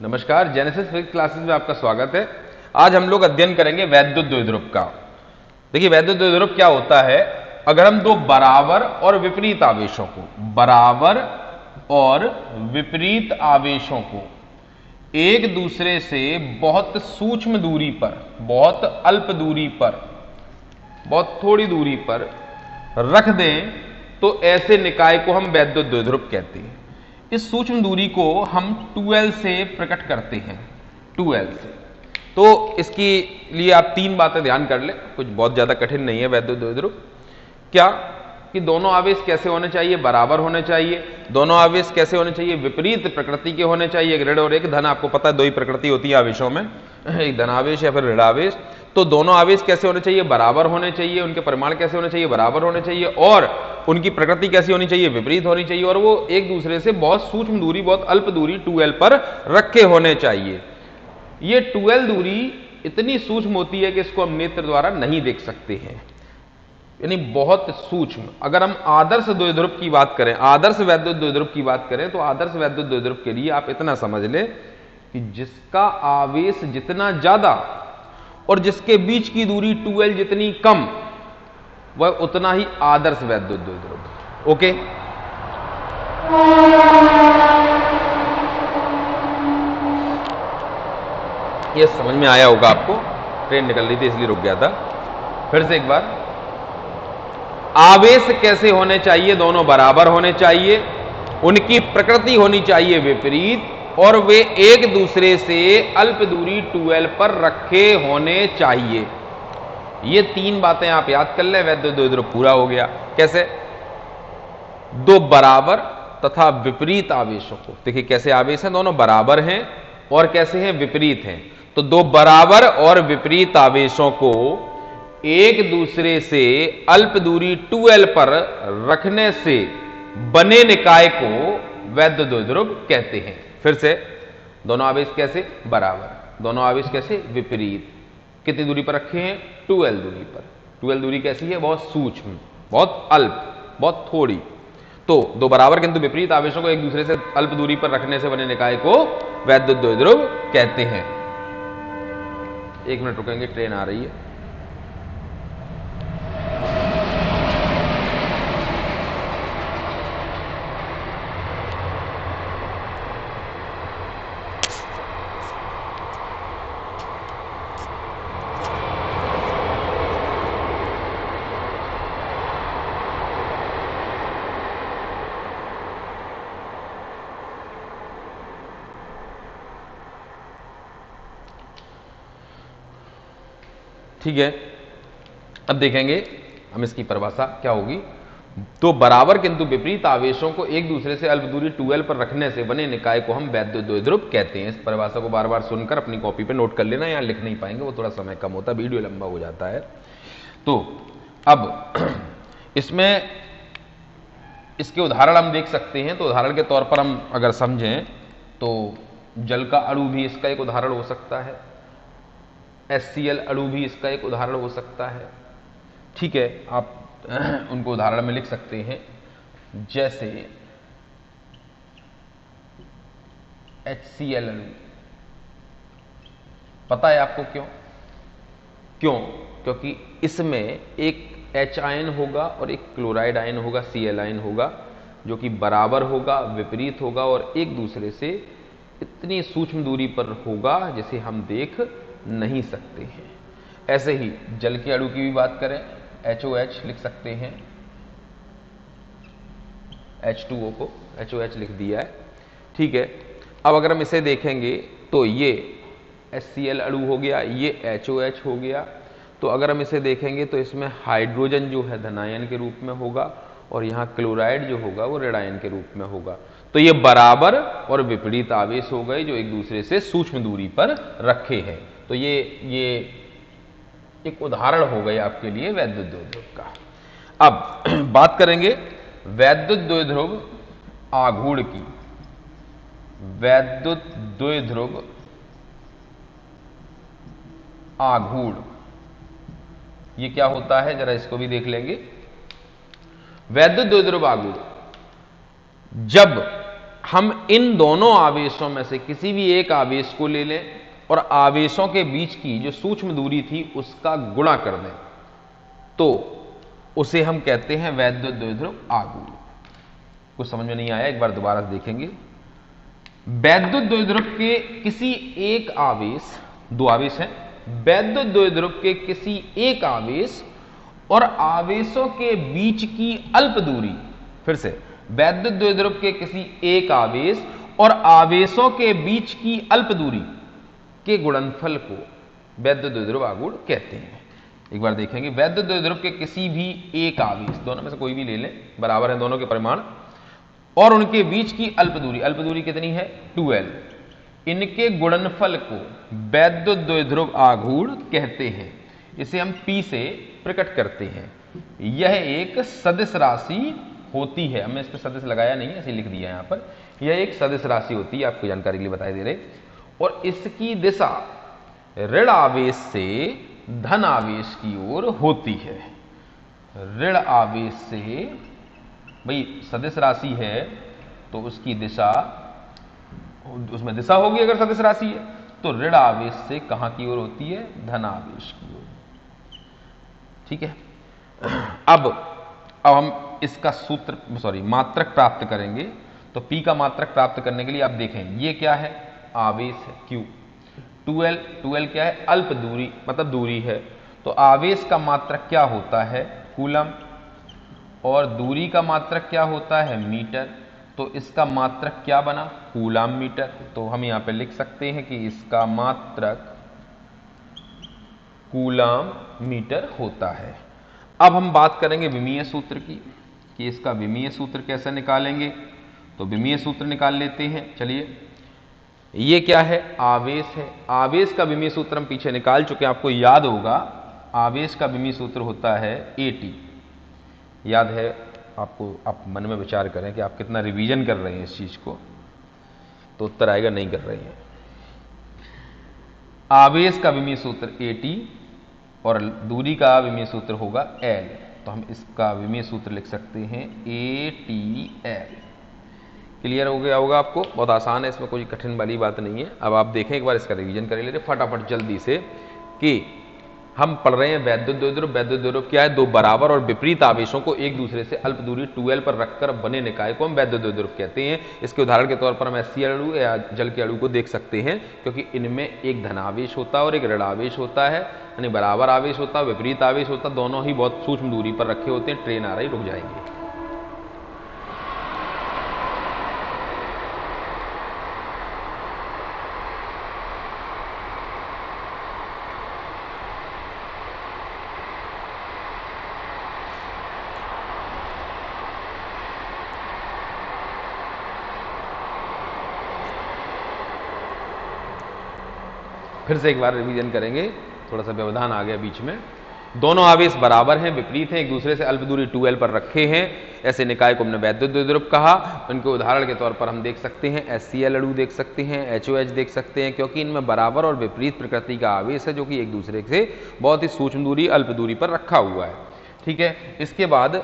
नमस्कार, genesis physics classes में आपका स्वागत है। आज हम लोग अध्ययन करेंगे वैद्युत द्विध्रुव का। देखिए, वैद्युत द्विध्रुव क्या होता है? अगर हम दो बराबर और विपरीत आवेशों को एक दूसरे से बहुत सूक्ष्म दूरी पर, बहुत अल्प दूरी पर, बहुत थोड़ी दूरी पर रख दें तो ऐसे निकाय को हम वैद्युत द्विध्रुव कहते हैं। इस सूक्ष्म दूरी को हम 2L से प्रकट करते हैं, 2L से। तो इसके लिए आप तीन बातें ध्यान कर लें, कुछ बहुत ज्यादा कठिन नहीं है वैद्युत द्विध्रुव। क्या कि दोनों आवेश कैसे होने चाहिए? बराबर होने चाहिए। दोनों आवेश कैसे होने चाहिए? विपरीत प्रकृति के होने चाहिए, एक ऋण और एक धन। आपको पता है दो ही प्रकृति होती है आवेशों में, एक धनावेश या फिर ऋणावेश। तो दोनों आवेश कैसे होने चाहिए? बराबर होने चाहिए। उनके परिमाण कैसे होने चाहिए? बराबर होने चाहिए। और उनकी प्रकृति कैसी होनी चाहिए? विपरीत होनी चाहिए। और वो एक दूसरे से बहुत सूक्ष्म दूरी, बहुत अल्प दूरी 2L पर रखे होने चाहिए। ये 2L दूरी इतनी सूक्ष्म होती है कि इसको हम नेत्र द्वारा नहीं देख सकते हैं, यानी बहुत सूक्ष्म। अगर हम आदर्श द्विध्रुव की बात करें, आदर्श वैद्युत द्विध्रुव की बात करें, तो आदर्श वैद्युत द्विध्रुव के लिए आप इतना समझ लें कि जिसका आवेश जितना ज्यादा और जिसके बीच की दूरी 2L जितनी कम, वह उतना ही आदर्श वैद्युत द्विध्रुव। ओके, ये समझ में आया होगा आपको। ट्रेन निकल रही थी इसलिए रुक गया था। फिर से एक बार, आवेश कैसे होने चाहिए? दोनों बराबर होने चाहिए, उनकी प्रकृति होनी चाहिए विपरीत, और वे एक दूसरे से अल्प दूरी 2L पर रखे होने चाहिए। ये तीन बातें आप याद कर लें, वैद्युत द्विध्रुव पूरा हो गया। कैसे? दो बराबर तथा विपरीत आवेशों को, देखिए कैसे आवेश हैं, दोनों बराबर हैं और कैसे हैं? विपरीत हैं। तो दो बराबर और विपरीत आवेशों को एक दूसरे से अल्प दूरी 2L पर रखने से बने निकाय को वैद्युत द्विध्रुव कहते हैं। फिर से, दोनों आवेश कैसे? बराबर। दोनों आवेश कैसे? विपरीत। कितनी दूरी पर रखे हैं? 2L दूरी पर। 2L दूरी कैसी है? बहुत सूक्ष्म, बहुत अल्प, बहुत थोड़ी। तो दो बराबर किंतु विपरीत आवेशों को एक दूसरे से अल्प दूरी पर रखने से बने निकाय को वैद्युत द्विध्रुव कहते हैं। एक मिनट रुकेंगे, ट्रेन आ रही है। ठीक है, अब देखेंगे हम इसकी परिभाषा क्या होगी। तो बराबर किंतु विपरीत आवेशों को एक दूसरे से अल्प दूरी 2L पर रखने से बने निकाय को हम वैद्युत द्विध्रुव कहते हैं। इस परिभाषा को बार बार सुनकर अपनी कॉपी पे नोट कर लेना, यहां लिख नहीं पाएंगे, वो थोड़ा समय कम होता है, वीडियो लंबा हो जाता है। तो अब इसमें इसके उदाहरण हम देख सकते हैं। तो उदाहरण के तौर पर हम अगर समझें तो जल का अणु भी इसका एक उदाहरण हो सकता है, HCl अणु भी इसका एक उदाहरण हो सकता है। ठीक है, आप उनको उदाहरण में लिख सकते हैं, जैसे HCl अणु। पता है आपको क्यों? क्योंकि इसमें एक H आयन होगा और एक क्लोराइड आयन होगा, Cl आयन होगा, जो कि बराबर होगा, विपरीत होगा और एक दूसरे से इतनी सूक्ष्म दूरी पर होगा जिसे हम देख नहीं सकते हैं। ऐसे ही जल के अणु की भी बात करें, HOH लिख सकते हैं, H2O को HOH लिख दिया है। ठीक है, अब अगर हम इसे देखेंगे तो ये HCl अणु हो गया, ये HOH हो गया। तो अगर हम इसे देखेंगे तो इसमें हाइड्रोजन जो है धनायन के रूप में होगा और यहां क्लोराइड जो होगा वो ऋणायन के रूप में होगा। तो ये बराबर और विपरीत आवेश हो गए जो एक दूसरे से सूक्ष्म दूरी पर रखे हैं। तो ये एक उदाहरण हो गए आपके लिए वैद्युत द्विध्रुव का। अब बात करेंगे वैद्युत द्विध्रुव आघूर्ण की। वैद्युत द्विध्रुव आघूर्ण, ये क्या होता है जरा इसको भी देख लेंगे। वैद्युत द्विध्रुव आघूर्ण, जब हम इन दोनों आवेशों में से किसी भी एक आवेश को ले लें और आवेशों के बीच की जो सूक्ष्म दूरी थी उसका गुणा कर दें, तो उसे हम कहते हैं वैद्युत द्विध्रुव आघूर्ण। कुछ समझ में नहीं आया, एक बार दोबारा देखेंगे। वैद्युत द्विध्रुव के किसी एक आवेश, दो आवेश हैं, वैद्युत द्विध्रुव के किसी एक आवेश और आवेशों के बीच की अल्प दूरी, फिर से, वैद्युत द्विध्रुव के किसी एक आवेश और आवेशों के बीच की अल्प दूरी के गुणनफल को वैद्युत द्विध्रुव आघूर्ण कहते हैं। एक बार देखेंगे, वैद्युत द्विध्रुव के किसी भी एक आवेश, दोनों में से कोई भी ले लें, बराबर है दोनों के परिमाण, और उनके बीच की अल्प दूरी कितनी है 2L, इनके गुणनफल को वैद्युत द्विध्रुव आघूर्ण कहते हैं। इसे हम P से प्रकट करते हैं। यह एक सदिश राशि होती है, हमने इस पर सदिश लगाया नहीं है, ऐसे लिख दिया यहां पर। यह एक सदिश राशि होती है, आपको जानकारी के लिए बताई दे रहे, और इसकी दिशा ऋण आवेश से धन आवेश की ओर होती है। ऋण आवेश से, भाई सदिश राशि है तो उसकी दिशा, उसमें दिशा होगी अगर सदिश राशि है, तो ऋण आवेश से कहां की ओर होती है, धन आवेश की ओर। ठीक है, अब हम इसका सूत्र मात्रक प्राप्त करेंगे। तो P का मात्रक प्राप्त करने के लिए आप देखें, ये क्या है, आवेश है Q, 2L क्या है, अल्प दूरी, मतलब दूरी है। तो आवेश का मात्रक क्या होता है, कूलम, और दूरी का मात्रक क्या होता है, मीटर। तो इसका मात्रक क्या बना, कूलम मीटर। तो हम यहां पे लिख सकते हैं कि इसका मात्रक कूलम मीटर होता है। अब हम बात करेंगे विमीय सूत्र की, कि इसका विमीय सूत्र कैसे निकालेंगे। तो विमीय सूत्र निकाल लेते हैं। चलिए, ये क्या है, आवेश है। आवेश का विमीय सूत्र हम पीछे निकाल चुके हैं, आपको याद होगा। आवेश का विमीय सूत्र होता है AT, याद है आपको। आप मन में विचार करें कि आप कितना रिवीजन कर रहे हैं इस चीज को, तो उत्तर आएगा नहीं कर रहे हैं। आवेश का विमीय सूत्र AT और दूरी का विमीय सूत्र होगा L। तो हम इसका विमीय सूत्र लिख सकते हैं ATL। क्लियर हो गया होगा आपको, बहुत आसान है, इसमें कोई कठिन वाली बात नहीं है। अब आप देखें, एक बार इसका रिवीजन कर लेते फटाफट जल्दी से, कि हम पढ़ रहे हैं वैद्युत द्विध्रुव। वैद्युत द्विध्रुव क्या है, दो बराबर और विपरीत आवेशों को एक दूसरे से अल्प दूरी 2L पर रखकर बने निकाय को हम वैद्युत द्विध्रुव कहते हैं। इसके उदाहरण के तौर पर हम HCl अणु या जल के अणु को देख सकते हैं, क्योंकि इनमें एक धनावेश होता है और एक ऋणावेश होता है, यानी बराबर आवेश होता है, विपरीत आवेश होता है, दोनों ही बहुत सूक्ष्म दूरी पर रखे होते हैं। ट्रेन आ रही, रुक जाएंगे। फिर से एक बार रिवीजन करेंगे, थोड़ा सा व्यवधान आ गया बीच में। दोनों आवेश बराबर हैं, विपरीत हैं, एक दूसरे से अल्प दूरी 2L पर रखे हैं, ऐसे निकाय को हमने वैद्युत द्विध्रुव कहा। उनके उदाहरण के तौर पर हम देख सकते हैं HCl अणु देख सकते हैं, HOH देख सकते हैं, क्योंकि इनमें बराबर और विपरीत प्रकृति का आवेश है, जो कि एक दूसरे से बहुत ही सूक्ष्म दूरी, अल्प दूरी पर रखा हुआ है। ठीक है, इसके बाद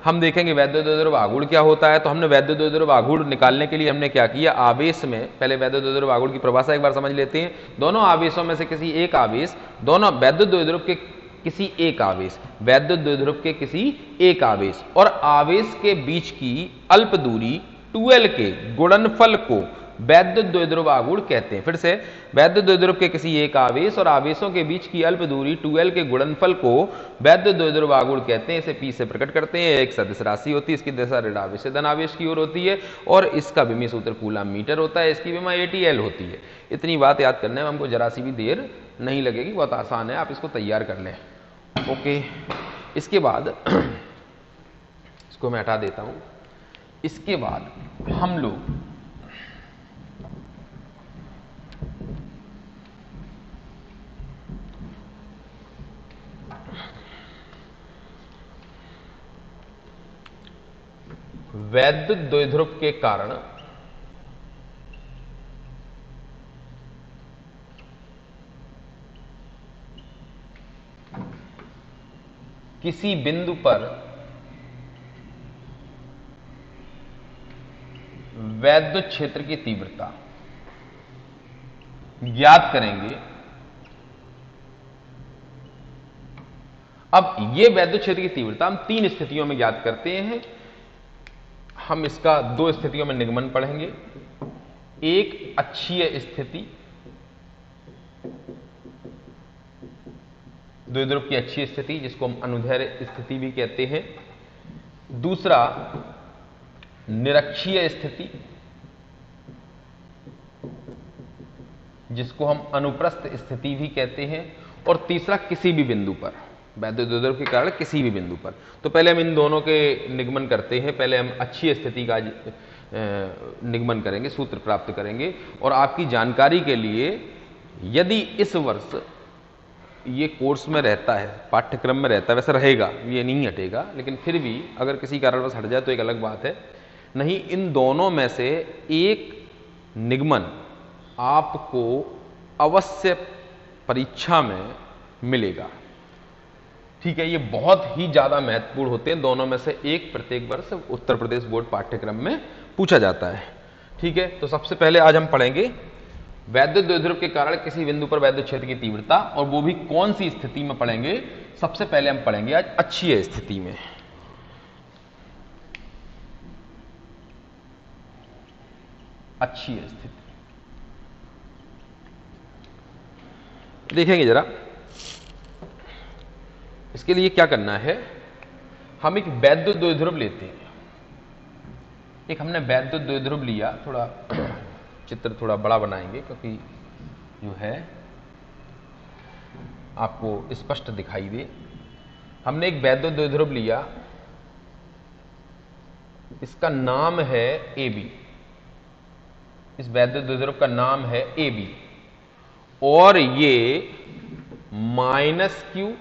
हम देखेंगे वैद्युत द्विध्रुव आघूर्ण क्या होता है। तो हमने वैद्युत द्विध्रुव आघूर्ण निकालने के लिए हमने क्या किया, आवेश में, पहले वैद्युत द्विध्रुव आघूर्ण की परिभाषा एक बार समझ लेते हैं। दोनों आवेशों में से किसी एक आवेश, दोनों वैद्युत द्विध्रुव के किसी एक आवेश, वैद्युत द्विध्रुव के किसी एक आवेश और आवेश के बीच की अल्प दूरी 2L के गुणनफल को वैद्युत द्विध्रुव आघूर्ण कहते हैं। फिर से, वैद्युत द्विध्रुव के किसी एक आवेश और आवेशों के बीच की अल्प दूरी 2L के गुणनफल को वैद्युत द्विध्रुव आघूर्ण कहते हैं। इसे P से प्रकट करते हैं। एक सदिश राशि होती है, इसकी दिशा ऋण आवेश से धन आवेश की ओर होती है, और इसका विमीय सूत्र कूलम मीटर होता है, इसकी विमा ATL होती है। इतनी बात याद करने में हमको जरा सी भी देर नहीं लगेगी, बहुत आसान है, आप इसको तैयार कर लें। ओके, इसके बाद इसको मैं हटा देता हूं। इसके बाद हम लोग वैद्युत द्विध्रुव के कारण किसी बिंदु पर वैद्युत क्षेत्र की तीव्रता ज्ञात करेंगे। अब ये वैद्युत क्षेत्र की तीव्रता हम 3 स्थितियों में ज्ञात करते हैं। हम इसका 2 स्थितियों में निगमन पढ़ेंगे। एक अक्षीय स्थिति, द्विध्रुव की अक्षीय स्थिति जिसको हम अनुदैर्ध्य स्थिति भी कहते हैं। दूसरा निरक्षीय स्थिति जिसको हम अनुप्रस्थ स्थिति भी कहते हैं। और तीसरा किसी भी बिंदु पर, वैद्युत द्विध्रुव के कारण किसी भी बिंदु पर। तो पहले हम इन दोनों के निगमन करते हैं। पहले हम अक्षीय स्थिति का निगमन करेंगे, सूत्र प्राप्त करेंगे। और आपकी जानकारी के लिए, यदि इस वर्ष ये कोर्स में रहता है, पाठ्यक्रम में रहता है, वैसे रहेगा, ये नहीं हटेगा, लेकिन फिर भी अगर किसी कारणवश हट जाए तो एक अलग बात है। नहीं, इन दोनों में से एक निगमन आपको अवश्य परीक्षा में मिलेगा। ठीक है, ये बहुत ही ज्यादा महत्वपूर्ण होते हैं। दोनों में से एक प्रत्येक वर्ष उत्तर प्रदेश बोर्ड पाठ्यक्रम में पूछा जाता है। ठीक है, तो सबसे पहले आज हम पढ़ेंगे वैद्युत द्विध्रुव के कारण किसी बिंदु पर वैद्युत क्षेत्र की तीव्रता, और वो भी कौन सी स्थिति में पढ़ेंगे। सबसे पहले हम पढ़ेंगे आज अक्षीय स्थिति में। अक्षीय स्थिति देखेंगे जरा। इसके लिए क्या करना है, हम एक वैद्युत द्विध्रुव लेते हैं। एक हमने वैद्युत द्विध्रुव लिया, थोड़ा चित्र थोड़ा बड़ा बनाएंगे क्योंकि जो है आपको स्पष्ट दिखाई दे। हमने एक वैद्युत द्विध्रुव लिया, इसका नाम है AB। इस वैद्युत द्विध्रुव का नाम है AB, और ये -Q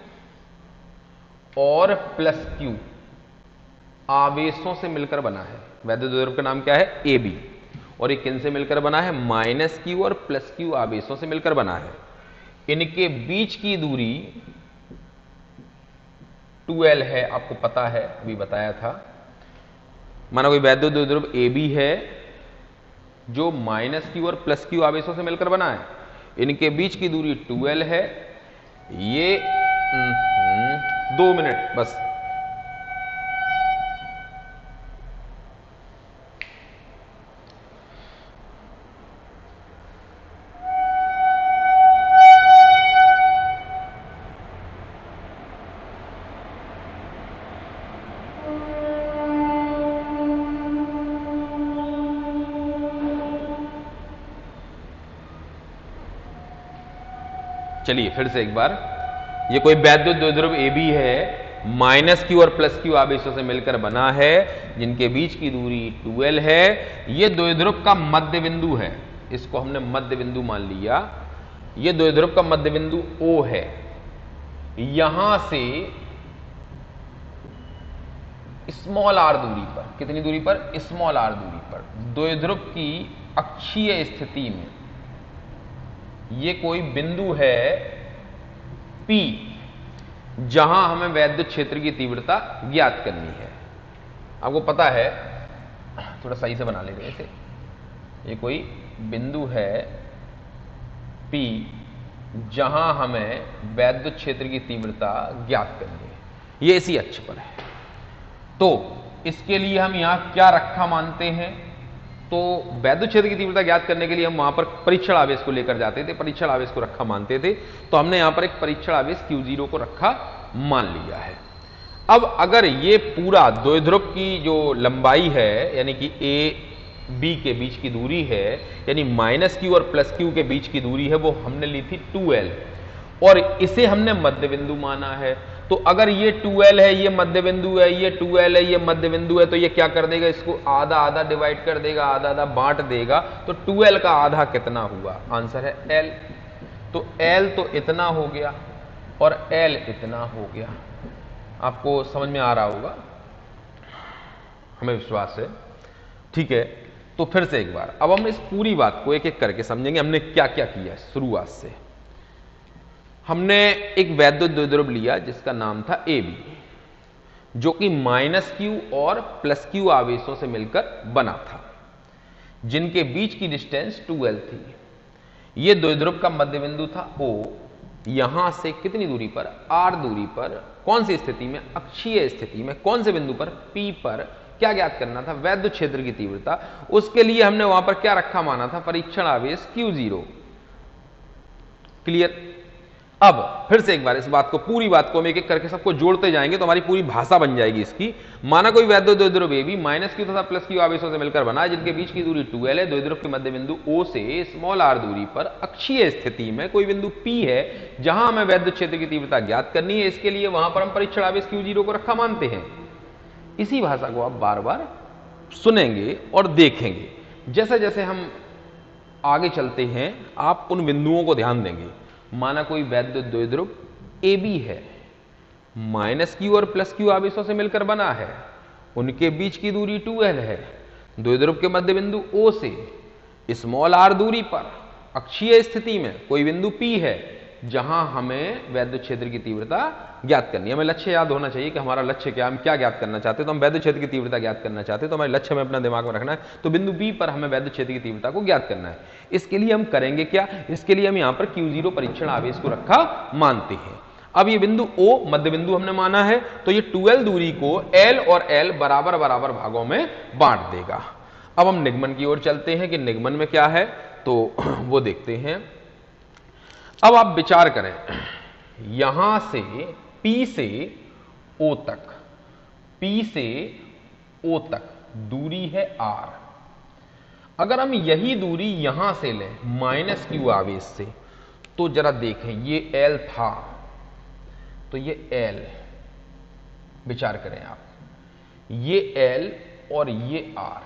और +Q आवेशों से मिलकर बना है। वैद्युत द्विध्रुव का नाम क्या है, AB, और ये किन से मिलकर बना है, -Q और +Q आवेशों से मिलकर बना है। इनके बीच की दूरी 2L है, आपको पता है, अभी बताया था। माना कोई वैद्युत द्विध्रुव AB है जो -Q और +Q आवेशों से मिलकर बना है। इनके बीच की दूरी 2L है। ये 2 मिनट बस। चलिए फिर से एक बार, ये कोई वैद्युत द्विध्रुव AB है, -Q और +Q आवेशों से मिलकर बना है, जिनके बीच की दूरी 2L है। ये द्विध्रुव का मध्य बिंदु है, इसको हमने मध्य बिंदु मान लिया। ये द्विध्रुव का मध्य बिंदु O है। यहां से r दूरी पर, कितनी दूरी पर, r दूरी पर, द्विध्रुव की अक्षीय स्थिति में ये कोई बिंदु है P, जहां हमें वैद्युत क्षेत्र की तीव्रता ज्ञात करनी है। आपको पता है, थोड़ा सही से बना लेंगे इसे। ये कोई बिंदु है P, जहां हमें वैद्युत क्षेत्र की तीव्रता ज्ञात करनी है। ये इसी अक्ष पर है। तो इसके लिए हम यहां क्या रखा मानते हैं, तो वैद्युत क्षेत्र की तीव्रता ज्ञात करने के लिए हम वहां पर परीक्षण आवेश को लेकर जाते थे, परीक्षण आवेश को रखा मानते थे। तो हमने यहां पर एक परीक्षण आवेश Q0 को रखा मान लिया है। अब अगर ये पूरा द्विध्रुव की जो लंबाई है, यानी कि A B के बीच की दूरी है, यानी -Q और +Q के बीच की दूरी है, वो हमने ली थी 2L, और इसे हमने मध्य बिंदु माना है। तो अगर ये 2L है, ये मध्य बिंदु है, ये 2L है, ये मध्य बिंदु है, तो ये क्या कर देगा, इसको आधा आधा डिवाइड कर देगा, आधा आधा बांट देगा। तो 2L का आधा कितना हुआ, आंसर है L। तो L तो इतना हो गया और L इतना हो गया। आपको समझ में आ रहा होगा, हमें विश्वास है। ठीक है, तो फिर से एक बार, अब हम इस पूरी बात को एक एक करके समझेंगे हमने क्या क्या किया शुरुआत से। हमने एक वैद्युत द्विध्रुव लिया जिसका नाम था AB, जो कि -Q और +Q आवेशों से मिलकर बना था। जिनके बीच की डिस्टेंस 2l थी। ये द्विध्रुव का मध्य बिंदु था O, यहां से कितनी दूरी पर, r दूरी पर, कौन सी स्थिति में, अक्षीय स्थिति में, कौन से बिंदु पर, P पर क्या ज्ञात करना था, वैद्युत क्षेत्र की तीव्रता। उसके लिए हमने वहां पर क्या रखा माना था, परीक्षण आवेश Q0। क्लियर। अब फिर से एक बार इस बात को, पूरी बात को हम एक एक करके सबको जोड़ते जाएंगे तो हमारी पूरी भाषा बन जाएगी इसकी। माना कोई वैद्युत द्विध्रुव AB माइनस Q तथा प्लस Q आवेशों से मिलकर बना है, जिनके बीच की दूरी 2l है। द्विध्रुव के मध्य बिंदु O से स्मॉल r दूरी पर अक्षीय स्थिति में कोई बिंदु P है, जहां हमें वैद्युत क्षेत्र की तीव्रता ज्ञात करनी है। इसके लिए वहां पर हम परीक्षण आवेश Q0 को रखा मानते हैं। इसी भाषा को आप बार बार सुनेंगे और देखेंगे। जैसे जैसे हम आगे चलते हैं आप उन बिंदुओं को ध्यान देंगे। माना कोई वैद्युत द्विध्रुव AB है, माइनस Q और प्लस Q आवेशों से मिलकर बना है, उनके बीच की दूरी 2l है। द्विध्रुव के मध्य बिंदु O से स्मॉल r दूरी पर अक्षीय स्थिति में कोई बिंदु P है, जहां हमें वैद्युत क्षेत्र की तीव्रता ज्ञात करनी है। हमें लक्ष्य याद होना चाहिए कि हमारा लक्ष्य क्या, हम क्या ज्ञात करना चाहते हैं। तो हम वैद्युत क्षेत्र की तीव्रता ज्ञात करना चाहते हैं, तो हमारे लक्ष्य में अपना दिमाग में रखना है। तो बिंदु B पर हमें वैद्युत क्षेत्र की तीव्रता को ज्ञात करना है। इसके लिए हम करेंगे क्या, इसके लिए हम यहां पर Q0 परीक्षण आवेश को रखा मानते हैं। अब ये बिंदु O मध्य बिंदु हमने माना है, तो ये 2l दूरी को L और L बराबर बराबर भागों में बांट देगा। अब हम निगमन की ओर चलते हैं कि निगमन में क्या है, तो वो देखते हैं। अब आप विचार करें, यहां से P से O तक, P से O तक दूरी है R। अगर हम यही दूरी यहां से लें माइनस Q आवेश से, तो जरा देखें, ये L था, तो ये L, विचार करें आप, ये L और ये R,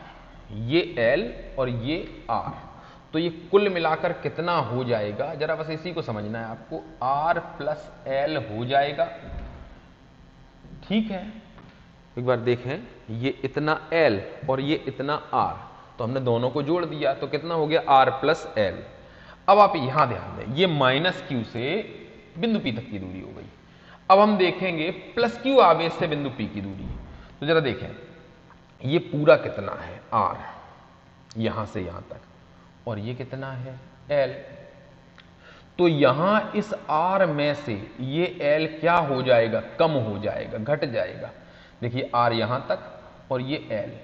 ये L और ये R, तो ये कुल मिलाकर कितना हो जाएगा, जरा बस इसी को समझना है आपको, R प्लस L हो जाएगा। ठीक है, एक बार देखें, ये इतना L और ये इतना R, तो हमने दोनों को जोड़ दिया तो कितना हो गया, R प्लस L। अब आप यहां ध्यान दें, ये माइनस Q से बिंदु P तक की दूरी हो गई। अब हम देखेंगे प्लस Q आवेश से बिंदु P की दूरी, तो जरा देखें, ये पूरा कितना है, R, यहां से यहां तक, और ये कितना है, L। तो यहां इस R में से ये L क्या हो जाएगा, कम हो जाएगा, घट जाएगा। देखिए R यहां तक और ये L,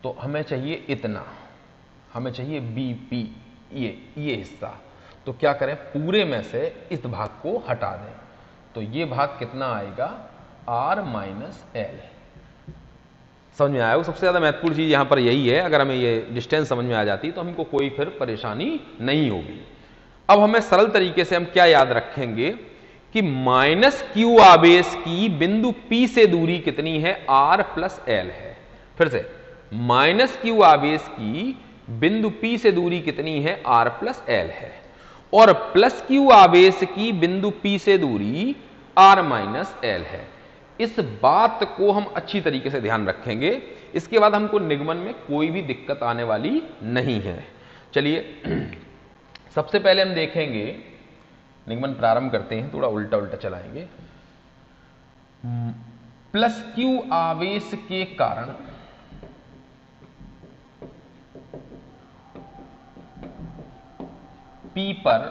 तो हमें चाहिए इतना, हमें चाहिए BP, ये हिस्सा। तो क्या करें, पूरे में से इस भाग को हटा दें, तो ये भाग कितना आएगा, R माइनस L। समझ में आया हो? सबसे ज्यादा महत्वपूर्ण चीज यहां पर यही है। अगर हमें ये डिस्टेंस समझ में आ जाती तो हमको कोई फिर परेशानी नहीं होगी। अब हमें सरल तरीके से हम क्या याद रखेंगे कि माइनस Q आवेश की बिंदु P से दूरी कितनी है, R प्लस L है। फिर से, माइनस Q आवेश की बिंदु P से दूरी कितनी है, R प्लस L है, और प्लस Q आवेश की बिंदु P से दूरी R माइनस L है। इस बात को हम अच्छी तरीके से ध्यान रखेंगे। इसके बाद हमको निगमन में कोई भी दिक्कत आने वाली नहीं है। चलिए सबसे पहले हम देखेंगे, निगमन प्रारंभ करते हैं, थोड़ा उल्टा उल्टा चलाएंगे। प्लस Q आवेश के कारण P पर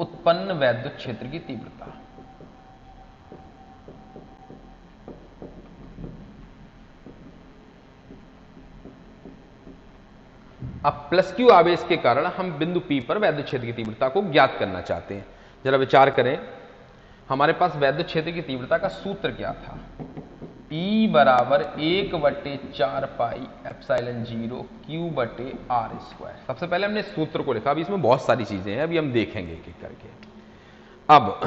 उत्पन्न वैद्युत क्षेत्र की तीव्रता। अब प्लस Q आवेश के कारण हम बिंदु P पर वैद्युत क्षेत्र की तीव्रता को ज्ञात करना चाहते हैं। जरा विचार करें, हमारे पास वैद्युत क्षेत्र की तीव्रता का सूत्र क्या था, E बराबर 1/4 पाई एप्सिलॉन 0 Q बटे R स्क्वायर। सबसे पहले हमने सूत्र को लिखा, अभी इसमें बहुत सारी चीजें हैं, अभी हम देखेंगे एक एक करके। अब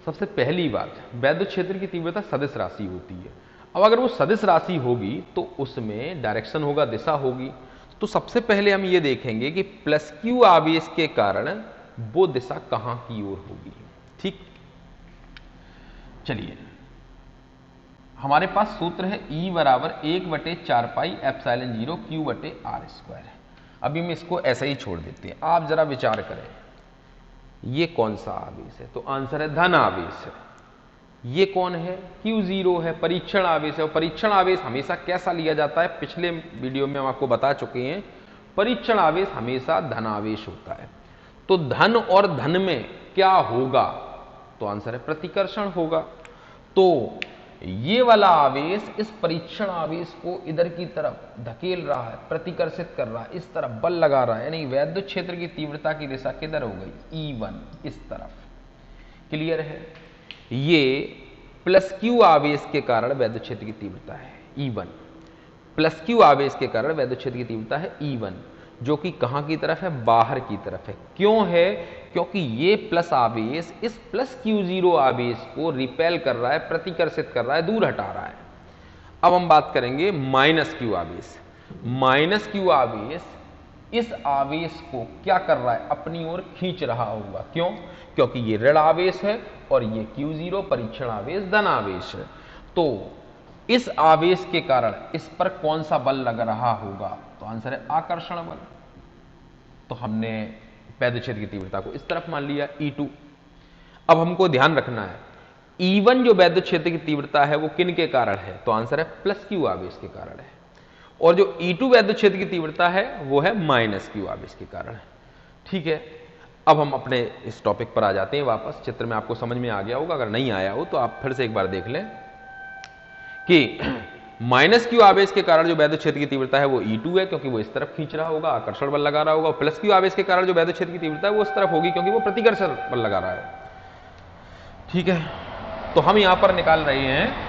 सबसे पहली बात, वैद्युत क्षेत्र की तीव्रता सदिश राशि होती है। अब अगर वो सदिश राशि होगी तो उसमें डायरेक्शन होगा, दिशा होगी। तो सबसे पहले हम ये देखेंगे कि प्लस Q आवेश के कारण वो दिशा कहां की ओर होगी। ठीक, चलिए हमारे पास सूत्र है E बराबर 1/4 पाई एप्सिलॉन 0 Q बटे R स्क्वायर। अभी हम इसको ऐसे ही छोड़ देते हैं। आप जरा विचार करें, ये कौन सा आवेश है, तो आंसर है धन आवेश है। ये कौन है, Q0 है, परीक्षण आवेश है। और परीक्षण आवेश हमेशा कैसा लिया जाता है, पिछले वीडियो में हम आपको बता चुके हैं, परीक्षण आवेश हमेशा धन आवेश होता है। तो धन और धन में क्या होगा, तो आंसर है प्रतिकर्षण होगा। तो ये वाला आवेश इस परीक्षण आवेश को इधर की तरफ धकेल रहा है, प्रतिकर्षित कर रहा है, इस तरफ बल लगा रहा है, यानी वैद्युत क्षेत्र की तीव्रता की दिशा किधर हो गई, E1, इस तरफ। क्लियर है। ये प्लस क्यू आवेश के कारण वैद्युत क्षेत्र की तीव्रता है E1, प्लस क्यू आवेश के कारण वैद्युत क्षेत्र की तीव्रता है E1, जो कि कहां की तरफ है, बाहर की तरफ है। क्यों है, क्योंकि ये प्लस आवेश इस प्लस Q0 आवेश को रिपेल कर रहा है, प्रतिकर्षित कर रहा है, दूर हटा रहा है। अब हम बात करेंगे माइनस क्यू आवेश। माइनस क्यू आवेश इस आवेश को क्या कर रहा है, अपनी ओर खींच रहा होगा। क्यों, क्योंकि ये ऋण आवेश है और ये Q0 परीक्षण आवेश धन आवेश है। तो इस आवेश के कारण इस पर कौन सा बल लग रहा होगा, तो आंसर है आकर्षण बल। तो हमने वैद्युत क्षेत्र की तीव्रता को इस तरफ मान लिया E2। अब हमको ध्यान रखना है E1 जो वैद्युत क्षेत्र की तीव्रता है वो किन के कारण है, तो आंसर है प्लस क्यू आवेश के कारण है। और जो E2 वैद्युत क्षेत्र की तीव्रता है वो है माइनस क्यू आवेश के कारण है। ठीक है। अब हम अपने इस टॉपिक पर आ जाते हैं वापस। चित्र में आपको समझ में आ गया होगा, अगर नहीं आया हो तो आप फिर से एक बार देख लें कि माइनस क्यू आवेश के कारण जो वैद्युत क्षेत्र की तीव्रता है वो E2 है, क्योंकि वो इस तरफ खींच रहा होगा, आकर्षण बल लगा रहा होगा। प्लस क्यू आवेश के कारण जो वैद्युत क्षेत्र की तीव्रता है वो उस तरफ होगी, क्योंकि वो प्रतिकर्षण बल लगा रहा है। ठीक है। तो हम यहां पर निकाल रहे हैं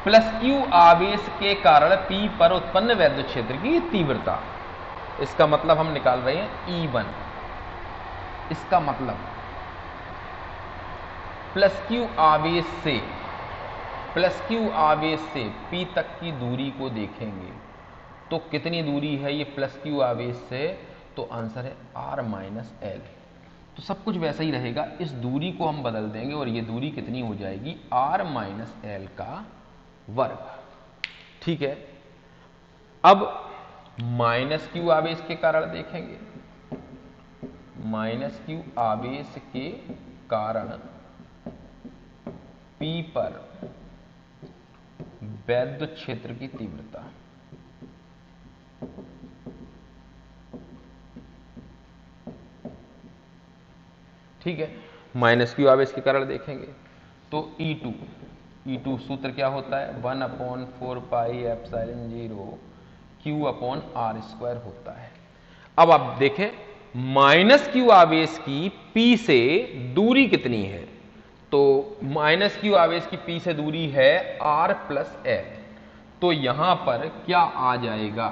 प्लस क्यू आवेश के कारण P पर उत्पन्न वैद्युत क्षेत्र की तीव्रता। इसका मतलब हम निकाल रहे हैं E1। इसका मतलब प्लस क्यू आवेश से P तक की दूरी को देखेंगे तो कितनी दूरी है ये प्लस क्यू आवेश से, तो आंसर है R माइनस L। तो सब कुछ वैसा ही रहेगा, इस दूरी को हम बदल देंगे और ये दूरी कितनी हो जाएगी, R माइनस L का वर्ग। ठीक है। अब माइनस क्यू आवेश के कारण देखेंगे, माइनस क्यू आवेश के कारण P पर वैद्युत क्षेत्र की तीव्रता। ठीक है। माइनस क्यू आवेश के कारण देखेंगे तो E2 सूत्र क्या होता है, 1/4 पाई एप्सिलॉन 0 Q/r² होता है। अब आप देखें माइनस क्यू आवेश की P से दूरी कितनी है, तो माइनस क्यू आवेश की P से दूरी है R प्लस L। तो यहां पर क्या आ जाएगा,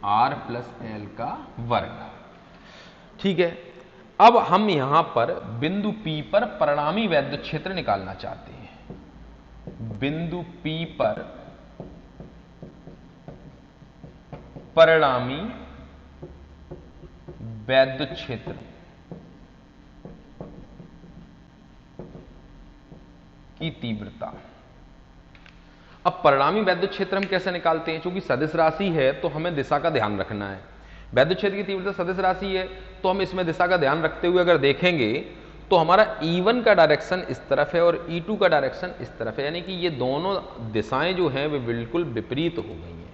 R प्लस L का वर्ग। ठीक है। अब हम यहां पर बिंदु P पर परिणामी वैद्युत क्षेत्र निकालना चाहते हैं। बिंदु P पर परिणामी वैद्युत क्षेत्र की तीव्रता। अब परिणामी वैद्युत क्षेत्र हम कैसे निकालते हैं, क्योंकि सदिश राशि है तो हमें दिशा का ध्यान रखना है। वैद्युत क्षेत्र की तीव्रता सदिश राशि है तो हम इसमें दिशा का ध्यान रखते हुए अगर देखेंगे तो हमारा E1 का डायरेक्शन इस तरफ है और E2 का डायरेक्शन इस तरफ है, यानी कि ये दोनों दिशाएं जो हैं वे बिल्कुल विपरीत हो गई हैं।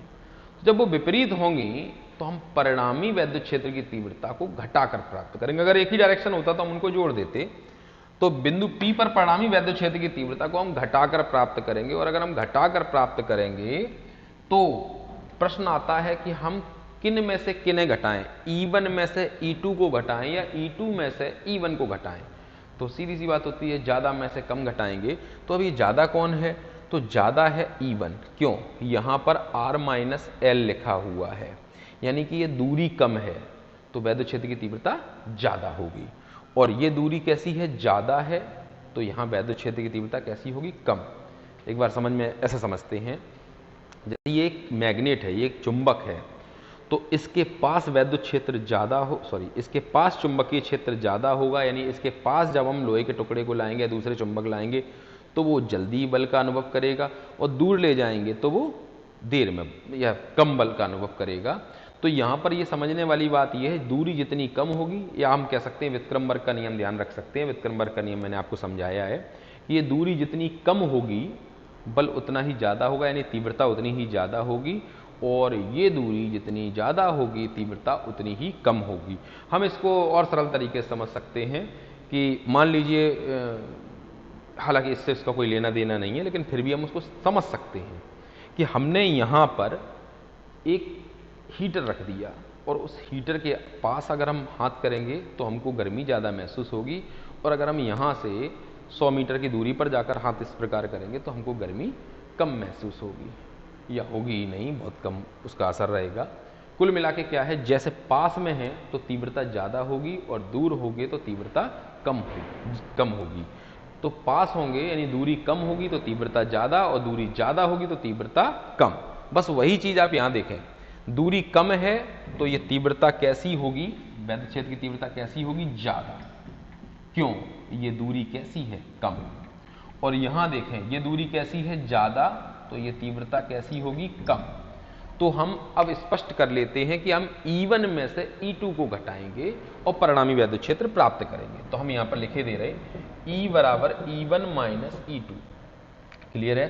जब वो विपरीत होंगी तो हम परिणामी वैद्युत क्षेत्र की तीव्रता को घटाकर प्राप्त करेंगे। अगर एक ही डायरेक्शन होता तो हम उनको जोड़ देते, तो बिंदु P पर परिणामी वैद्युत क्षेत्र की तीव्रता को हम घटाकर प्राप्त करेंगे। और अगर हम घटाकर प्राप्त करेंगे तो प्रश्न आता है कि हम किन में से किन्हें घटाएं, E1 में से E2 को घटाएं या E2 में से E1 को घटाएं। तो सीधी सी बात होती है ज्यादा में से कम घटाएंगे। तो अभी ज्यादा कौन है, तो ज्यादा है E1। क्यों, यहां पर R माइनस L लिखा हुआ है, यानी कि ये दूरी कम है तो वैद्युत क्षेत्र की तीव्रता ज्यादा होगी। और ये दूरी कैसी है, ज्यादा है, तो यहां वैद्युत क्षेत्र की तीव्रता कैसी होगी, कम। एक बार समझ में ऐसा समझते हैं, जैसे ये एक मैग्नेट है, ये एक चुंबक है, तो इसके पास वैद्युत क्षेत्र ज्यादा हो, इसके पास चुंबकीय क्षेत्र ज्यादा होगा, यानी इसके पास जब हम लोहे के टुकड़े को लाएंगे या दूसरे चुंबक लाएंगे तो वो जल्दी बल का अनुभव करेगा, और दूर ले जाएंगे तो वो देर में या कम बल का अनुभव करेगा। तो यहां पर ये समझने वाली बात ये है, दूरी जितनी कम होगी, या हम कह सकते हैं विक्रमवर्ग का नियम ध्यान रख सकते हैं। विक्रमवर्ग का नियम मैंने आपको समझाया है कि ये दूरी जितनी कम होगी बल उतना ही ज़्यादा होगा, यानी तीव्रता उतनी ही ज़्यादा होगी, और ये दूरी जितनी ज़्यादा होगी तीव्रता उतनी ही कम होगी। हम इसको और सरल तरीके से समझ सकते हैं कि मान लीजिए, हालांकि इससे इसका कोई लेना देना नहीं है, लेकिन फिर भी हम उसको समझ सकते हैं कि हमने यहाँ पर एक हीटर रख दिया और उस हीटर के पास अगर हम हाथ करेंगे तो हमको गर्मी ज़्यादा महसूस होगी, और अगर हम यहाँ से 100 मीटर की दूरी पर जाकर हाथ इस प्रकार करेंगे तो हमको गर्मी कम महसूस होगी, या होगी ही नहीं, बहुत कम उसका असर रहेगा। कुल मिला के क्या है, जैसे पास में है तो तीव्रता ज़्यादा होगी और दूर होगी तो तीव्रता कम होगी। तो पास होंगे यानी दूरी कम होगी तो तीव्रता ज़्यादा, और दूरी ज़्यादा होगी तो तीव्रता कम। बस वही चीज़ आप यहाँ देखें, दूरी कम है तो ये तीव्रता कैसी होगी, वैद्युत क्षेत्र की तीव्रता कैसी होगी, ज़्यादा। क्यों, ये दूरी कैसी है, कम। और यहां देखें ये दूरी कैसी है, ज्यादा, तो ये तीव्रता कैसी होगी, कम। तो हम अब स्पष्ट कर लेते हैं कि हम E1 में से E2 को घटाएंगे और परिणामी वैद्युत क्षेत्र प्राप्त करेंगे। तो हम यहां पर लिखे दे रहे E बराबर E1 माइनस E2। क्लियर है?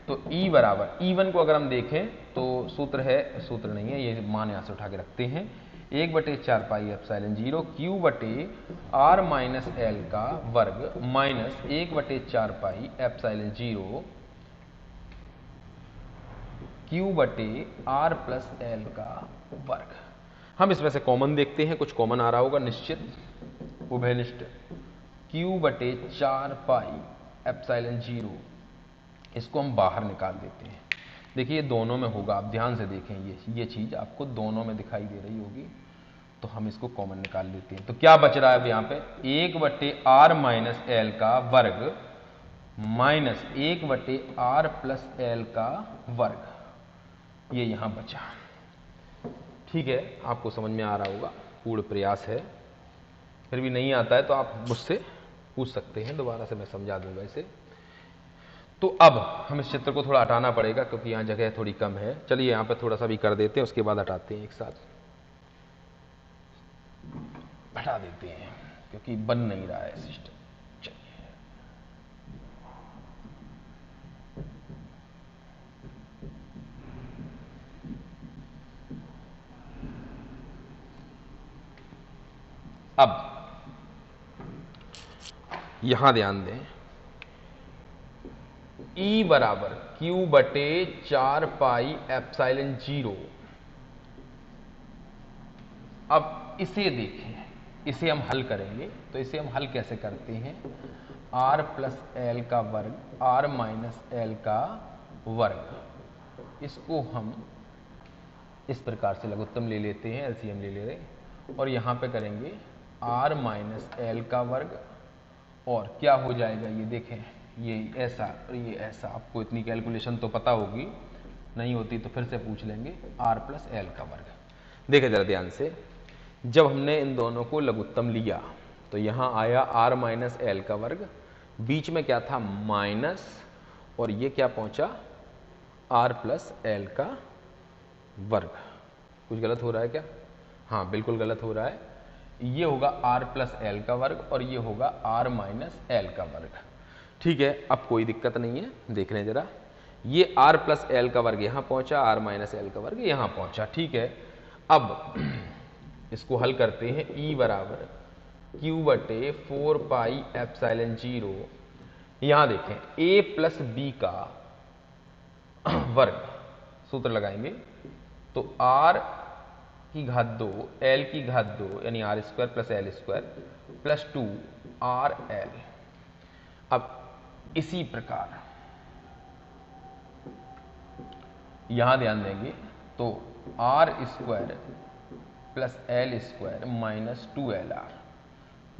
तो E बराबर E1 को अगर हम देखें तो सूत्र है, सूत्र नहीं है, ये मान यहां से उठा के रखते हैं, 1/4 पाई एप्सिलॉन 0 Q बटे R माइनस एल का वर्ग माइनस 1/4 पाई एप्सिलॉन 0 Q बटे R प्लस एल का वर्ग। हम इसमें से कॉमन देखते हैं, कुछ कॉमन आ रहा होगा निश्चित, उभयनिष्ठ, Q बटे 4 पाई एप्सिलॉन 0, इसको हम बाहर निकाल देते हैं। देखिए दोनों में होगा, आप ध्यान से देखें, ये चीज आपको दोनों में दिखाई दे रही होगी, तो हम इसको कॉमन निकाल लेते हैं। तो क्या बच रहा है अब यहाँ पे, 1/R माइनस एल का वर्ग माइनस 1/R प्लस एल का वर्ग, ये यहां बचा। ठीक है, आपको समझ में आ रहा होगा, पूर्ण प्रयास है। फिर भी नहीं आता है तो आप मुझसे पूछ सकते हैं, दोबारा से मैं समझा दूंगा इसे। तो अब हम इस चित्र को थोड़ा हटाना पड़ेगा क्योंकि यहाँ जगह थोड़ी कम है। चलिए यहाँ पे थोड़ा सा भी कर देते हैं, उसके बाद हटाते हैं, एक साथ हटा देते हैं क्योंकि बन नहीं रहा है सिस्टम। चलिए अब यहां ध्यान दें, E बराबर Q बटे 4 पाई एप्सिलॉन 0। अब इसे देखें, इसे हम हल करेंगे, तो इसे हम हल कैसे करते हैं, R प्लस एल का वर्ग R माइनस एल का वर्ग, इसको हम इस प्रकार से लघुत्तम ले लेते हैं, एलसीएम ले ले रहे, और यहां पे करेंगे R माइनस एल का वर्ग, और क्या हो जाएगा ये देखें, ये ऐसा और ये ऐसा। आपको इतनी कैलकुलेशन तो पता होगी, नहीं होती तो फिर से पूछ लेंगे, R प्लस एल का वर्ग। देखें जरा ध्यान से, जब हमने इन दोनों को लघुत्तम लिया तो यहां आया R माइनस एल का वर्ग, बीच में क्या था, माइनस, और ये क्या पहुंचा, R प्लस एल का वर्ग। कुछ गलत हो रहा है क्या? हाँ बिल्कुल गलत हो रहा है, ये होगा R प्लस एल का वर्ग और ये होगा R माइनस एल का वर्ग। ठीक है, अब कोई दिक्कत नहीं है, देख लें जरा, ये R प्लस एल का वर्ग यहां पहुंचा, R माइनस एल का वर्ग यहां पहुंचा। ठीक है, अब इसको हल करते हैं, E बराबर Q बटे 4 पाई एप्सिलॉन 0, यहां देखें A प्लस B का वर्ग, सूत्र लगाएंगे तो R की घात 2 L की घात 2 यानी R square plus L square plus 2 RL। अब इसी प्रकार यहां ध्यान देंगे तो R square plus L square minus 2LR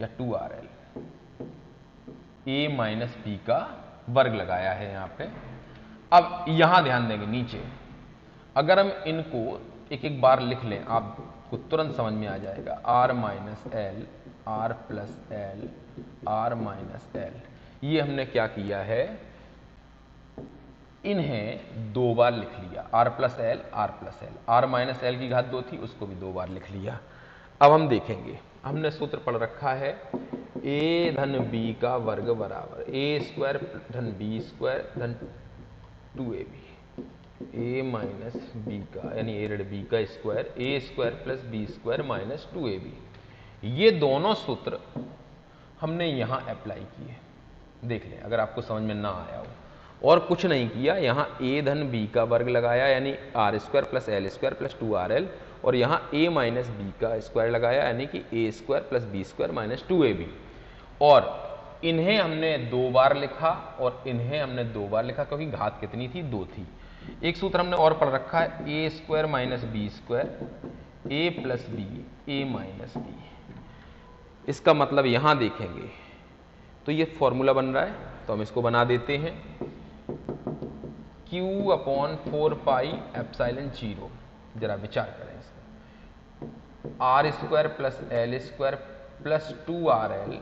या 2RL, A माइनस B का वर्ग लगाया है यहां पे। अब यहां ध्यान देंगे नीचे, अगर हम इनको एक एक बार लिख लें आपको तुरंत समझ में आ जाएगा, R minus L, R plus L, R minus L, ये हमने क्या किया है, इन्हें दो बार लिख लिया, r plus L, R plus L, R minus L की घात 2 थी, उसको भी दो बार लिख लिया। अब हम देखेंगे, हमने सूत्र पढ़ रखा है a धन b का वर्ग बराबर a स्क्वायर धन b स्क्वायर धन 2ab, a माइनस बी का यानी a रेड b का square, a square plus b square minus 2ab। ये दोनों सूत्र हमने यहां अप्लाई किए, देख लें अगर आपको समझ में ना आया हो। और कुछ नहीं किया, यहां a धन b का वर्ग लगाया यानी R square plus L square plus 2rl, और यहां a माइनस बी का स्क्वायर लगाया यानी कि a square plus B square minus 2ab। और इन्हें हमने दो बार लिखा और इन्हें हमने दो बार लिखा, क्योंकि घात कितनी थी, 2 थी। एक सूत्र हमने और पढ़ रखा है a square minus B square a plus B a minus B. इसका मतलब यहां देखेंगे तो ये फॉर्मूला बन रहा है, तो हम इसको बना देते हैं q अपॉन 4 पाई एप्सिलॉन 0। जरा विचार करें इसका, R square plus L square plus 2rl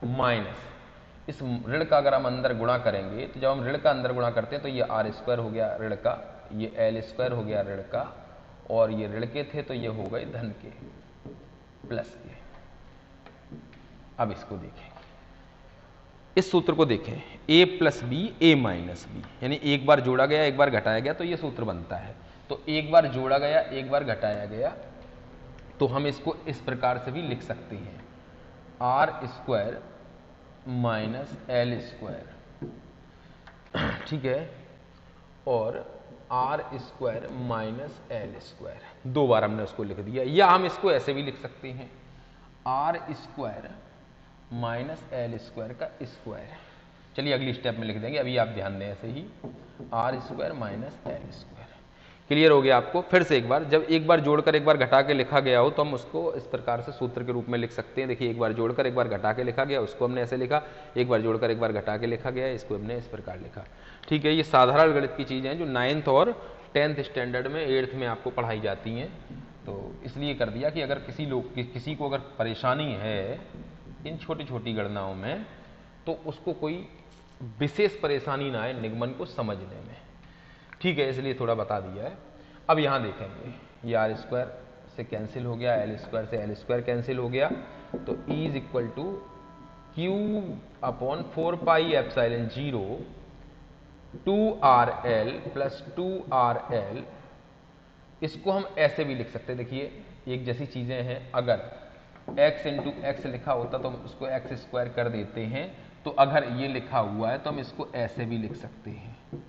minus इस ऋण का अगर हम अंदर गुणा करेंगे, तो जब हम ऋण का अंदर गुणा करते हैं तो ये आर स्क्वायर हो गया ऋण का, ये एल स्क्वायर हो गया ऋण का, और ये ऋण के थे तो ये हो गए धन के प्लस के। अब इसको देखें, इस सूत्र को देखें, a plus B a minus B, यानी एक बार जोड़ा गया एक बार घटाया गया, तो ये सूत्र बनता है। तो एक बार जोड़ा गया एक बार घटाया गया, तो हम इसको इस प्रकार से भी लिख सकते हैं, R square minus L square, ठीक है, और R square minus L square, दो बार हमने उसको लिख दिया। या हम इसको ऐसे भी लिख सकते हैं, R square minus L square का स्क्वायर। चलिए अगली स्टेप में लिख देंगे, अभी आप ध्यान दें ऐसे ही, R square minus L square. Clear हो गया आपको? फिर से एक बार, जब एक बार जोड़कर एक बार घटा के लिखा गया हो तो हम उसको इस प्रकार से सूत्र के रूप में लिख सकते हैं। देखिए, एक बार जोड़कर एक बार घटा के लिखा गया, उसको हमने ऐसे लिखा, एक बार जोड़कर एक बार घटा के लिखा गया, इसको हमने इस प्रकार लिखा। ठीक है, ये साधारण गणित की चीजें हैं जो 9th और 10th स्टैंडर्ड में 8th में आपको पढ़ाई जाती हैं। तो इसलिए कर दिया कि अगर किसी को अगर परेशानी है इन छोटी छोटी गणनाओं में, तो उसको कोई विशेष परेशानी ना आए निगमन को समझने में। ठीक है, इसलिए थोड़ा बता दिया है। अब यहां देखेंगे, ये आर स्क्वायर से कैंसिल हो गया, एल स्क्वायर से एल स्क्वायर कैंसिल हो गया, तो E is equal to Q upon 4 pi epsilon 0 2rl plus 2rl। इसको हम ऐसे भी लिख सकते हैं, देखिए एक जैसी चीजें हैं, अगर x इंटू एक्स लिखा होता तो हम उसको एक्स स्क्वायर कर देते हैं, तो अगर ये लिखा हुआ है तो हम इसको ऐसे भी लिख सकते हैं।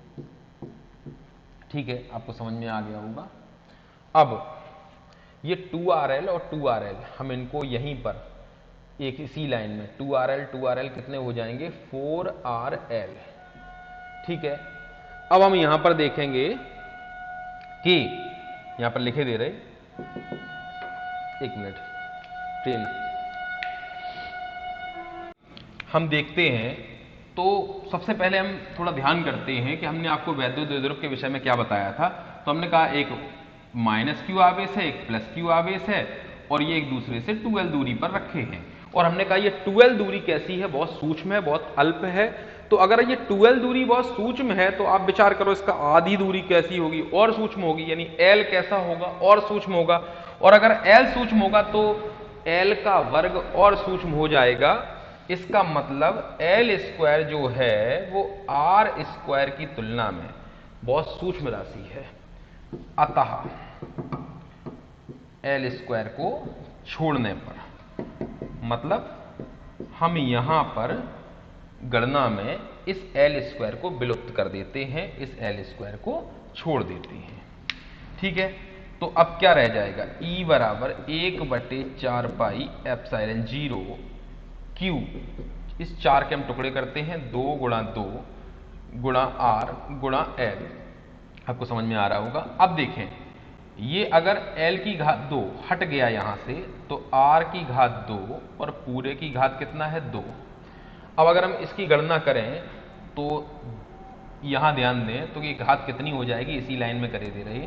ठीक है, आपको समझ में आ गया होगा। अब ये 2rl और 2rl हम इनको यहीं पर एक इसी लाइन में 2rl कितने हो जाएंगे, 4rl। ठीक है, अब हम यहां पर देखेंगे कि यहां पर लिखे दे रहे, एक मिनट ट्रेन, हम देखते हैं। तो सबसे पहले हम थोड़ा ध्यान करते हैं कि हमने आपको वैद्युत द्विध्रुव के विषय में क्या बताया था। तो हमने कहा एक माइनस क्यू आवेश है, एक प्लस क्यू आवेश है, और ये एक दूसरे से 2l दूरी पर रखे हैं। और हमने कहा ये 2l दूरी कैसी है, बहुत सूक्ष्म है, बहुत अल्प है। तो अगर ये 2l दूरी बहुत सूक्ष्म है तो आप विचार करो इसका आधी दूरी कैसी होगी, और सूक्ष्म होगी, यानी l कैसा होगा, और सूक्ष्म होगा। और अगर l सूक्ष्म होगा तो l का वर्ग और सूक्ष्म हो जाएगा। इसका मतलब l स्क्वायर जो है वो r स्क्वायर की तुलना में बहुत सूक्ष्म राशि है। अतः l स्क्वायर को छोड़ने पर, मतलब हम यहां पर गणना में इस l स्क्वायर को विलुप्त कर देते हैं, इस l स्क्वायर को छोड़ देते हैं। ठीक है, तो अब क्या रह जाएगा, E बराबर 1/4 पाई एप्सिलॉन 0 Q, इस 4 के हम टुकड़े करते हैं, 2 गुणा 2 गुणा R गुणा L। आपको समझ में आ रहा होगा। अब देखें, ये अगर L की घात 2 हट गया यहां से, तो R की घात 2 और पूरे की घात कितना है, 2। अब अगर हम इसकी गणना करें तो यहां ध्यान दें तो ये घात कितनी हो जाएगी, इसी लाइन में करे दे रहे,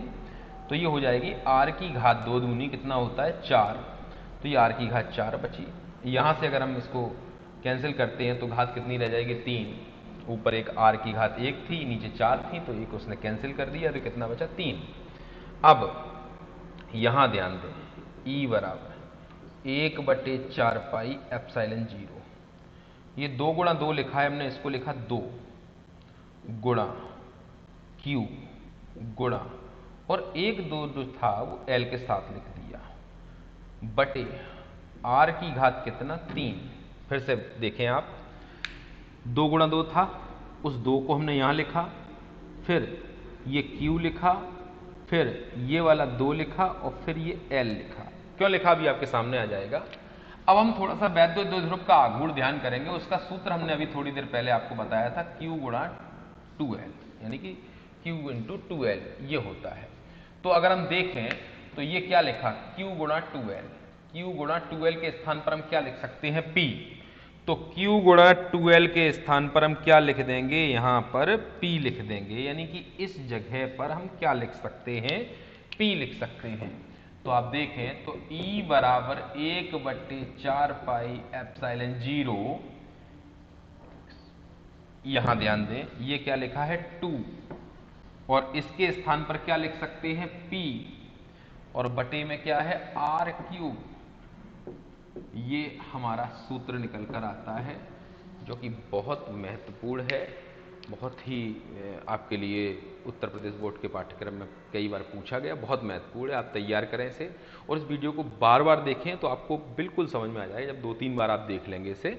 तो ये हो जाएगी R की घात 2 दूनी कितना होता है, 4। तो ये R की घात 4 बची। यहां से अगर हम इसको कैंसिल करते हैं तो घात कितनी रह जाएगी, 3। ऊपर एक r की घात 1 थी, नीचे 4 थी, तो एक उसने कैंसिल कर दिया, तो कितना बचा 3। अब यहां ध्यान दें, E बराबर 1/4 पाई एप्सिलॉन 0। ये 2 गुणा 2 लिखा है हमने, इसको लिखा 2 गुणा Q गुणा, और 1 2 जो था वो L के साथ लिख दिया, बटे R की घात कितना 3। फिर से देखें आप, 2 गुणा 2 था, उस 2 को हमने यहां लिखा, फिर ये Q लिखा, फिर ये वाला 2 लिखा, और फिर ये L लिखा। क्यों लिखा अभी आपके सामने आ जाएगा। अब हम थोड़ा सा वैद्युत द्विध्रुव का आघूर्ण ध्यान करेंगे। उसका सूत्र हमने अभी थोड़ी देर पहले आपको बताया था, Q गुणा 2L, यानी कि Q इंटू 2L ये होता है। तो अगर हम देखें तो ये क्या लिखा, Q गुणा 2L। Q गुणा 2L के स्थान पर हम क्या लिख सकते हैं, P। तो Q गुणा 2L के स्थान पर हम क्या लिख देंगे, यहां पर P लिख देंगे, यानी कि इस जगह पर हम क्या लिख सकते हैं, P लिख सकते हैं। तो आप देखें तो E बराबर 1/4 पाई एप्सिलॉन 0, यहां ध्यान दें ये क्या लिखा है 2, और इसके स्थान पर क्या लिख सकते हैं P, और बटे में क्या है R3। ये हमारा सूत्र निकल कर आता है, जो कि बहुत महत्वपूर्ण है, बहुत ही आपके लिए उत्तर प्रदेश बोर्ड के पाठ्यक्रम में कई बार पूछा गया, बहुत महत्वपूर्ण है। आप तैयार करें इसे, और इस वीडियो को बार बार देखें तो आपको बिल्कुल समझ में आ जाएगा। जब 2-3 बार आप देख लेंगे इसे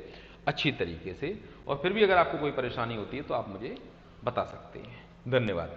अच्छी तरीके से, और फिर भी अगर आपको कोई परेशानी होती है तो आप मुझे बता सकते हैं। धन्यवाद।